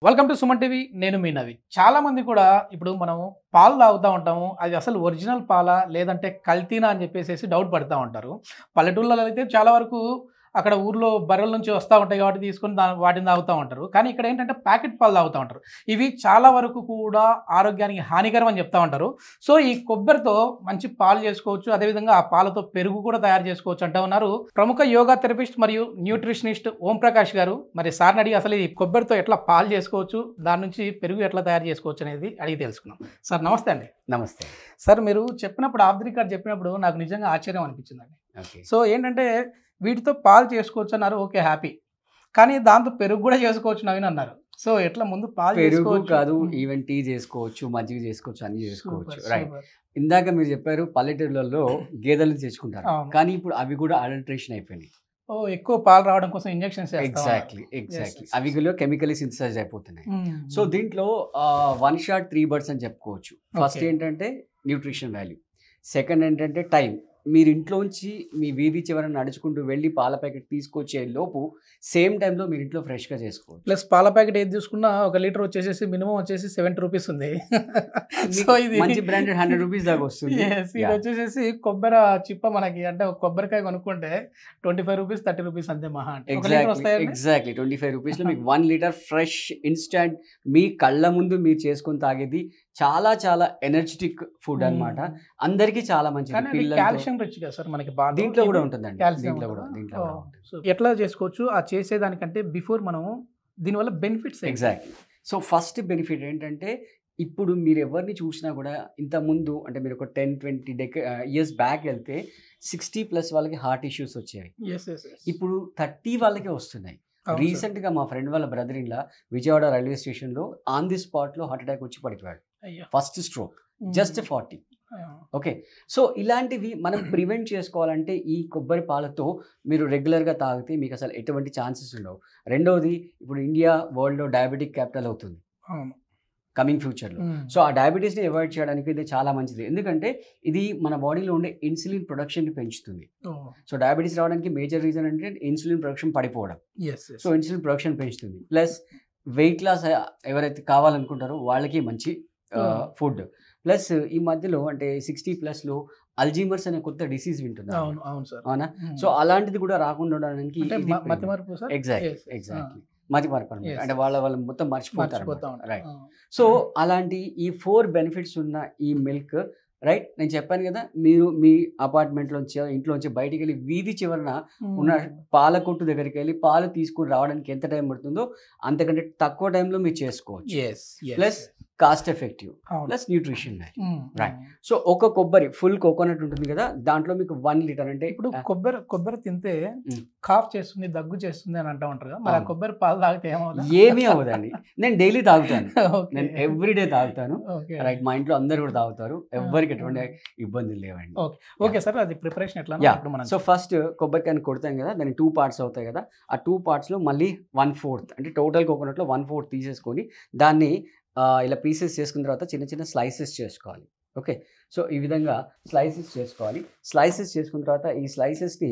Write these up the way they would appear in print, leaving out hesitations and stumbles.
Welcome to Suman TV. నేను మీ నవి. చాలా మంది కూడా ఇప్పుడు మనం పాలు తాగుతూ ఉంటాము. అది అసలు ఒరిజినల్ పాలా లేదంటే కల్తీనా అని చెప్పేసి డౌట్ పడుతూ ఉంటారు. పల్లెటూళ్ళలో అయితే చాలా వరకు అక్కడ ఊర్లో బర్రెల నుంచి వస్తూ ఉంటాయి కాబట్టి తీసుకొని వాటిని తాగుతూ ఉంటారు. కానీ ఇక్కడ ఏంటంటే ప్యాకెట్ పాలు తాగుతూ ఉంటారు. ఇవి చాలా వరకు కూడా ఆరోగ్యానికి హానికరం అని చెప్తూ ఉంటారు. సో ఈ కొబ్బరితో మంచి పాలు చేసుకోవచ్చు, అదేవిధంగా ఆ పాలతో పెరుగు కూడా తయారు చేసుకోవచ్చు అంటూ ఉన్నారు ప్రముఖ యోగా థెరపిస్ట్ మరియు న్యూట్రిషనిస్ట్ ఓం ప్రకాష్ గారు. మరి సార్ని అడిగి అసలు ఈ కొబ్బరితో ఎట్లా పాలు చేసుకోవచ్చు, దాని నుంచి పెరుగు ఎట్లా తయారు చేసుకోవచ్చు అనేది అడిగి తెలుసుకున్నాం. సార్ నమస్తే అండి. నమస్తే సార్, మీరు చెప్పినప్పుడు ఆఫ్ ది రికార్డ్ చెప్పినప్పుడు నాకు నిజంగా ఆశ్చర్యం అనిపించిందండి. సో ఏంటంటే వీటితో పాలు చేసుకోవచ్చు అన్నారు, ఓకే హ్యాపీ. కానీ దాంతో పెరుగు కూడా చేసుకోవచ్చు నవీన్ అన్నారు. సో ఎట్లా ముందు పాలు పెరుగు కాదు, ఈవెన్ టీ చేసుకోవచ్చు, మజ్జిగ చేసుకోవచ్చు, అన్ని చేసుకోవచ్చు. రైట్. ఇందాక మీరు చెప్పారు పల్లెటూళ్ళలో గేదెలు తెచ్చుకుంటారు, కానీ ఇప్పుడు అవి కూడా అడల్ట్రేషన్ అయిపోయినాయి. ఎక్కువ పాలు రావడం కోసం ఇంజెక్షన్స్. ఎగ్జాక్ట్లీ అవి కూడా కెమికలీ సింథసైజ్ అయిపోతున్నాయి. సో దీంట్లో 1 shot 3 birds అని చెప్పుకోవచ్చు. ఫస్ట్ ఏంటంటే న్యూట్రిషన్ వాల్యూ, సెకండ్ ఏంటంటే టైం. మీరు ఇంట్లోంచి మీ వీధి చివరన నడుచుకుంటూ వెళ్ళి పాల ప్యాకెట్ తీసుకొచ్చే లోపు సేమ్ టైంలో మీరు ఇంట్లో ఫ్రెష్గా చేసుకోవచ్చు. ప్లస్ పాల ప్యాకెట్ ఏది తీసుకున్నా 1 లీటర్ వచ్చేసి మినిమం వచ్చేసి 70 రూపీస్ ఉంది. సో ఇది మంచి బ్రాండెడ్ 100 రూపీస్ దాకా వస్తుంది. ఇది వచ్చేసి కొబ్బరి చిప్ప మనకి అంటే ఒక కొబ్బరికాయ కొనుక్కుంటే 25 రూపీస్ 30 రూపీస్ అంతే మహా. ఎగ్జాక్ట్లీ 25 రూపీస్లో మీకు 1 లీటర్ ఫ్రెష్ ఇన్స్టాంట్ మీ కళ్ళ ముందు మీరు చేసుకొని తాగేది చాలా చాలా ఎనర్జెటిక్ ఫుడ్ అన్నమాట. అందరికీ చాలా మంచిది. కాల్షియం రిచ్ కదా సార్ మనకి. దీంట్లో కూడా ఉంటుందండి. ఎట్లా చేసుకోవచ్చు ఆ చేసేదానికంటే బిఫోర్ మనం దీనివల్ల benefits. Exactly. So first benefit ఏంటంటే ఇప్పుడు మీరు ఎవరిని చూసినా కూడా ఇంత ముందు అంటే మీరు ఒక 10-20 years బ్యాక్ వెళ్తే 60+ వాళ్ళకి హార్ట్ ఇష్యూస్ వచ్చాయి. ఇప్పుడు 30 వాళ్ళకే వస్తున్నాయి. రీసెంట్గా మా ఫ్రెండ్ వాళ్ళ brother in law Vijayawada railway స్టేషన్లో ఆన్ ది స్పాట్లో హార్ట్ అటాక్ వచ్చి పడిపోయాడు. First stroke, just 40. Okay. So ఇలాంటివి మనం ప్రివెంట్ చేసుకోవాలంటే ఈ కొబ్బరి పాలతో మీరు రెగ్యులర్గా తాగితే మీకు అసలు ఎటువంటి ఛాన్సెస్ ఉండవు. రెండవది, ఇప్పుడు ఇండియా వరల్డ్లో డయాబెటిక్ క్యాపిటల్ అవుతుంది కమింగ్ ఫ్యూచర్లో. సో ఆ డయాబెటీస్ని అవాయిడ్ చేయడానికి ఇది చాలా మంచిది. ఎందుకంటే ఇది మన బాడీలో ఉండే ఇన్సులిన్ ప్రొడక్షన్ని పెంచుతుంది. సో డయాబెటీస్ రావడానికి మేజర్ రీజన్ అంటే ఇన్సులిన్ ప్రొడక్షన్ పడిపోవడం. సో ఇన్సులిన్ ప్రొడక్షన్ పెంచుతుంది. ప్లస్ వెయిట్ లాస్ ఎవరైతే కావాలనుకుంటారో వాళ్ళకి మంచి ఫుడ్. ప్లస్ ఈ మధ్యలో అంటే 60+లో అల్జీమర్స్ అనే కొత్త డిసీజ్ వింటున్నారు. అవునా? సో అలాంటిది కూడా రాకుండా ఉండడానికి ఎగ్జాక్ట్లీ మతిమరుపు అంటే వాళ్ళ మొత్తం మర్చిపోతారు. రైట్. సో అలాంటి ఈ 4 బెనిఫిట్స్ ఉన్న ఈ మిల్క్, రైట్, నేను చెప్పాను కదా, మీరు మీ అపార్ట్మెంట్లోంచి ఇంట్లోంచి బయటికి వెళ్ళి వీధి చివరన ఉన్న పాల కొట్టు దగ్గరికి వెళ్ళి పాలు తీసుకుని రావడానికి ఎంత టైం పడుతుందో అంతకంటే తక్కువ టైంలో మీరు చేసుకోవచ్చు. Plus cost effective, plus nutrition value. Right. So ఒక కొబ్బరి ఫుల్ కోకోనట్ ఉంటుంది కదా, దాంట్లో మీకు 1 లీటర్ అంటే ఇప్పుడు కొబ్బరి తింటే కాఫ్ చేస్తుంది, దగ్గు చేస్తుంది అని అంటూ ఉంటారు. మరి కొబ్బరి పాలు తాగితే ఏమీ అవ్వదండి. నేను డైలీ తాగుతాను, నేను ఎవ్రీడే తాగుతాను. రైట్. మా ఇంట్లో అందరు కూడా తాగుతారు, ఎవరికి ఎటువంటి ఇబ్బందులు లేవండి. ఓకే సార్, అది ప్రిపరేషన్ ఎట్లా? సో ఫస్ట్ కొబ్బరికాయని కొడతాం కదా, దానికి 2 parts అవుతాయి కదా. ఆ 2 partsలో మళ్ళీ 1/4 అంటే టోటల్ కోకోనట్లో 1/4 తీసేసుకొని దాన్ని ఇలా పీసెస్ చేసుకున్న తర్వాత చిన్న చిన్న స్లైసెస్ చేసుకోవాలి. ఓకే. సో ఈ విధంగా స్లైసెస్ చేసుకోవాలి. స్లైసెస్ చేసుకున్న తర్వాత ఈ స్లైసెస్ని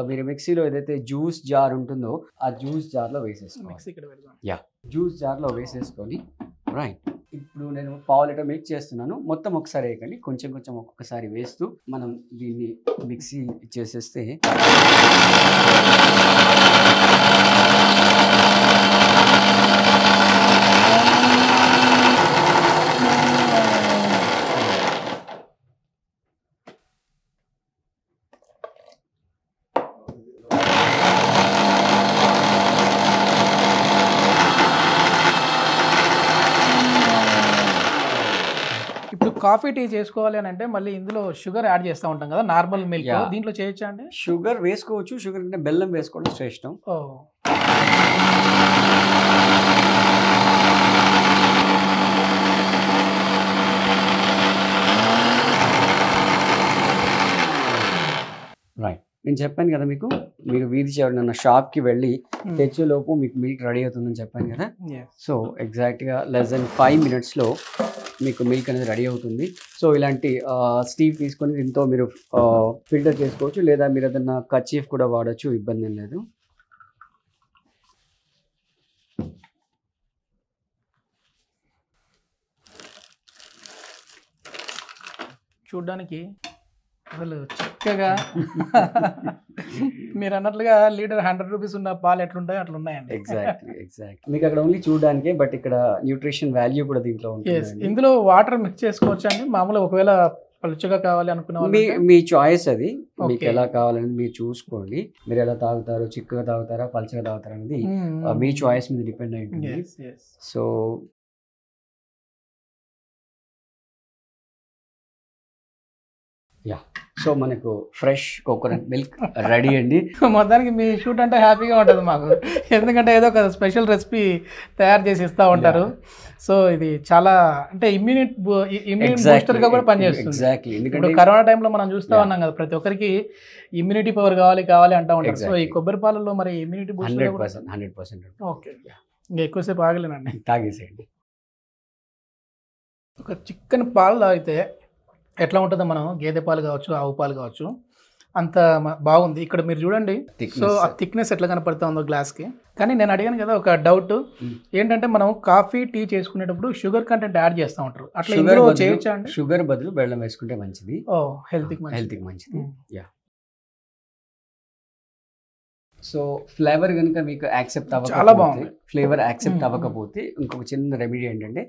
మీరు మిక్సీలో ఏదైతే జ్యూస్ జార్ ఉంటుందో ఆ జ్యూస్ జార్లో వేసేసుకోవాలి. జ్యూస్ జార్లో వేసేసుకొని, రైట్, ఇప్పుడు నేను 1/2 లీటర్ మిక్స్ చేస్తున్నాను. మొత్తం ఒకసారి వేయకండి, కొంచెం కొంచెం ఒక్కొక్కసారి వేస్తూ మనం దీన్ని మిక్సీ చేసేస్తే కాఫీ టీ చేసుకోవాలి అని అంటే మళ్ళీ ఇందులో షుగర్ యాడ్ చేస్తూ ఉంటాం కదా, నార్మల్ మిల్క్. దీంట్లో చేయొచ్చా అండి? షుగర్ వేసుకోవచ్చు, షుగర్ కంటే బెల్లం వేసుకోవడం శ్రేష్టం. రైట్. నేను చెప్పాను కదా మీకు, మీరు వీధి చివరన షాప్కి వెళ్ళి తెచ్చేలోపు మీకు మిల్క్ రెడీ అవుతుందని చెప్పాను కదా. సో ఎగ్జాక్ట్గా less than 5 minutesలో మీకు మిల్క్ అనేది రెడీ అవుతుంది. సో ఇలాంటి స్టీవ్ తీసుకొని దీంతో మీరు ఫిల్టర్ చేసుకోవచ్చు, లేదా మీరు ఏదైనా కర్చీఫ్ కూడా వాడచ్చు, ఇబ్బంది ఏం లేదు. చూడడానికి అసలు చక్కగా మీరు అన్నట్లుగా లీటర్ 100 రూపీస్ ఉన్న పాలు ఎట్లుంటాయో అట్లా ఉన్నాయండి. ఎగ్జాక్ట్లీ మీకు అక్కడ ఓన్లీ చూడడానికే, బట్ ఇక్కడ న్యూట్రిషన్ వాల్యూ కూడా దీంట్లో ఉంటుంది. ఇందులో వాటర్ మిక్స్ చేసుకోవచ్చు అండి మామూలుగా, ఒకవేళ పలుచగా కావాలి అనుకున్న మీ చాయిస్ అది, మీకు ఎలా కావాలనేది మీరు చూసుకోండి. మీరు ఎలా తాగుతారు, చిక్కగా తాగుతారా పలుచగా తాగుతారా అనేది మీ చాయిస్ మీద డిపెండ్ అయి ఉంటుంది. సో సో మనకు ఫ్రెష్ కోకోనట్ మిల్క్ రెడీ అండి. మొత్తానికి మీ షూట్ అంటే హ్యాపీగా ఉంటుంది మాకు, ఎందుకంటే ఏదో ఒక స్పెషల్ రెసిపీ తయారు చేసి ఇస్తూ ఉంటారు. సో ఇది చాలా అంటే ఇమ్యూనిటీ బూస్టర్గా కూడా పనిచేస్తుంది. ఎగ్జాక్ట్లీ, ఇప్పుడు కరోనా టైంలో మనం చూస్తూ ఉన్నాం కదా, ప్రతి ఒక్కరికి ఇమ్యూనిటీ పవర్ కావాలి అంటూ ఉంటారు. సో ఈ కొబ్బరి పాలలో మరి ఇమ్యూనిటీ బూస్టర్ 100%. ఓకే, ఇంకా ఎక్కువసేపు ఆగలేనండి, తాగేసేయండి. ఒక చిక్కని పాలు తాగితే ఎట్లా ఉంటుందో, మనం గేదె పాలు కావచ్చు, ఆవు పాలు కావచ్చు, అంత బాగుంది. ఇక్కడ మీరు చూడండి, సో ఆ థిక్నెస్ ఎట్లా కనపడుతూ ఉందో గ్లాస్కి. కానీ నేను అడిగాను కదా ఒక డౌట్ ఏంటంటే, మనం కాఫీ టీ చేసుకునేటప్పుడు షుగర్ కంటెంట్ యాడ్ చేస్తూ ఉంటారు, అట్లా ఇందులో చేయొచ్చా అండి? షుగర్ బదులు బెల్లం వేసుకుంటే మంచిది. హెల్త్కి మంచిది. సో ఫ్లేవర్ కనుక మీకు యాక్సెప్ట్ అవ్వకపోతే, ఫ్లేవర్ యాక్సెప్ట్ అవ్వకపోతే ఇంకొక చిన్న రెమెడీ ఏంటంటే,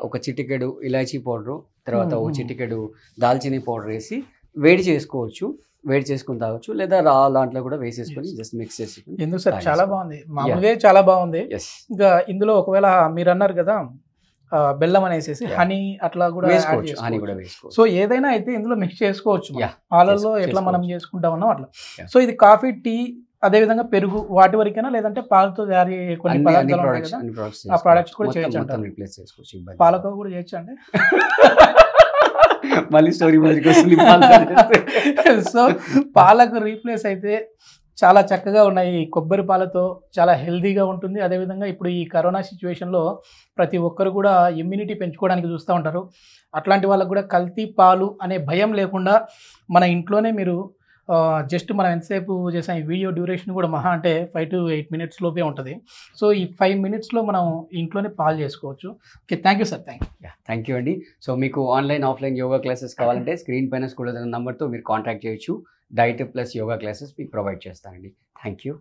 ఒక చిటికెడు ఇలాచీ పౌడరు, తర్వాత ఒక చిటికెడు దాల్చినీ పౌడర్ వేసి వేడి చేసుకోవచ్చు, వేడి చేసుకుని తాగొచ్చు, లేదా రా దాంట్లో కూడా వేసేసుకొని జస్ట్ మిక్స్ చేసుకుని. ఎందుకు సార్, చాలా బాగుంది, మామూలుగా చాలా బాగుంది. ఇంకా ఇందులో ఒకవేళ మీరు అన్నారు కదా బెల్లం అనేసి హనీ అట్లా కూడా వేసుకోవచ్చు, హనీ కూడా వేసుకోవచ్చు. సో ఏదైనా అయితే ఇందులో మిక్స్ చేసుకోవచ్చు, పాలల్లో ఎట్లా మనం చేసుకుంటా ఉన్నాం అట్లా. సో ఇది కాఫీ, టీ, అదే విధంగా పెరుగు వాటి వరకైనా, లేదంటే పాలతో తయారీ కొన్ని పదార్థాలు ఉంటాయి కదా, ఆ ప్రొడక్ట్స్ కూడా చేయొచ్చు. పాలతో కూడా చేయొచ్చు అండి. మళ్ళీ స్టోరీ సో పాలకు రీప్లేస్ అయితే చాలా చక్కగా ఉన్నాయి. కొబ్బరి పాలతో చాలా హెల్తీగా ఉంటుంది. అదేవిధంగా ఇప్పుడు ఈ కరోనా సిచ్యువేషన్లో ప్రతి ఒక్కరు కూడా ఇమ్యూనిటీ పెంచుకోవడానికి చూస్తూ ఉంటారు. అట్లాంటి వాళ్ళకు కూడా కల్తీ పాలు అనే భయం లేకుండా మన ఇంట్లోనే మీరు జస్ట్ మనం ఎంతసేపు చేసాం, ఈ వీడియో డ్యూరేషన్ కూడా మహా అంటే 5 to 8 minutes లోపే ఉంటుంది. సో ఈ 5 minutesలో మనం ఇంట్లోనే పాలు చేసుకోవచ్చు. Okay, thank you sir. Thank you అండి. సో మీకు ఆన్లైన్ ఆఫ్లైన్ యోగా క్లాసెస్ కావాలంటే స్క్రీన్ పైన స్కూల్ నెంబర్తో మీరు కాంటాక్ట్ చేయొచ్చు. డైట్ ప్లస్ యోగా క్లాసెస్ మీకు ప్రొవైడ్ చేస్తానండి. Thank you.